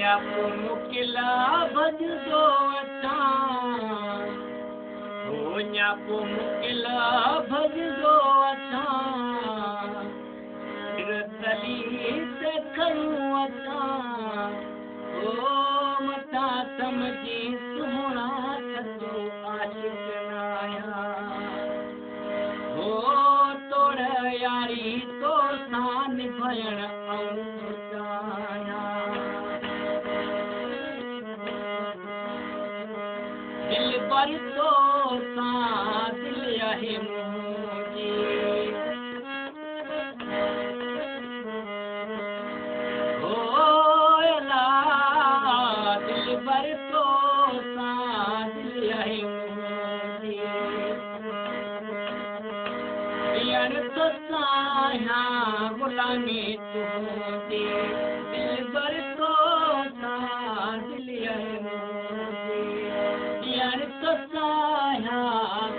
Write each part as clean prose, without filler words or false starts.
niyapo mokil भॼंदो अचां हो niyapo mokil भॼंदो अचां तली ते खयूं अचां हो मथां समझी सुहिणा सचो आशिक़ नायां हो तोड़ यारी तो सां निभाइण ऐं चाहियां दिल भर तो सां दिल आहे मुंहिंजी भर तो सां दिल आहे मुंहिंजी ॾियण थो चाहियां ग़ुलामी तुंहिंजी दिल भर तो सां दिल आहे मुंहिंजी ॾियण थो चाहियां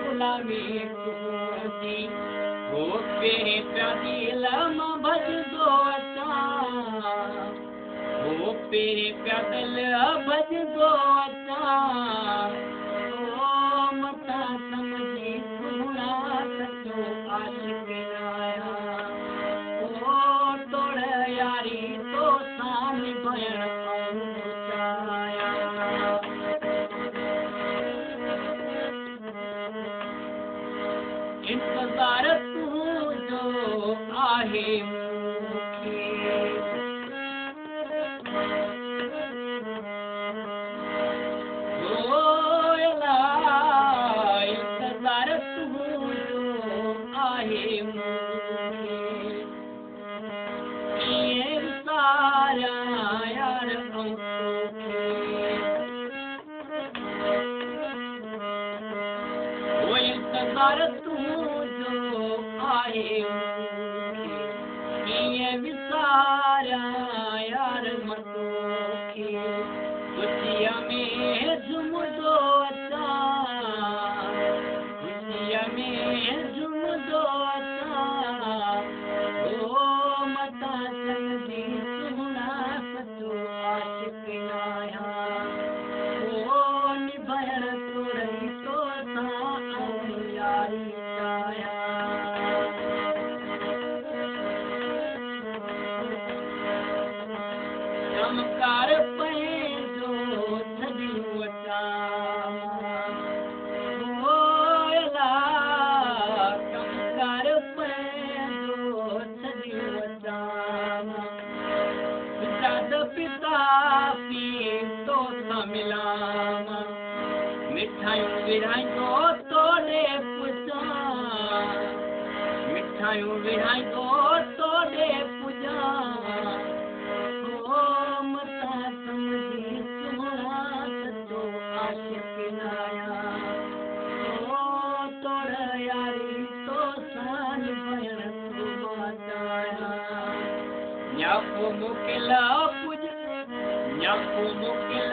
ग़ुलामी तुंहिंजी हो पहिरें पिया दिल मां भॼंदो अचां हो पहिरें पिया दिल भॼंदो अचां हो मथां समझी सुहिणा सचो आशिक़ आहियां हो तोड़ यारी तो सां निभाइण ऐं चाहियां इंतज़ार तुंहिंजो आहे मूंखे इंतज़ार तुंहिंजो आहे कीअं विसारियां यार मां तोखे ख़ुशीअ में झुमंदो अचां ख़ुशीअ में झुमंदो अचां हो मथां समझी सुहिणा सचो आशिक़ आहियां हो निभाइण तोड़ई तो सां यारी चाहियां चमकार पंहिंजो छॾियूं अचां हो अला चमकार पंहिंजो छॾियूं अचां पिता पिता पी तो सां मिलां मिठाइयूं विराईंदो तोड़े पुॼां मिठाइयूं विराईंदो तोड़े पुॼां हो मथां समझी सुहिणा सचो आशिक़ आहियां हो तोड़ यारी तो सां निभाइण थो चाहियां niyapo mokil puॼ niyapo mokil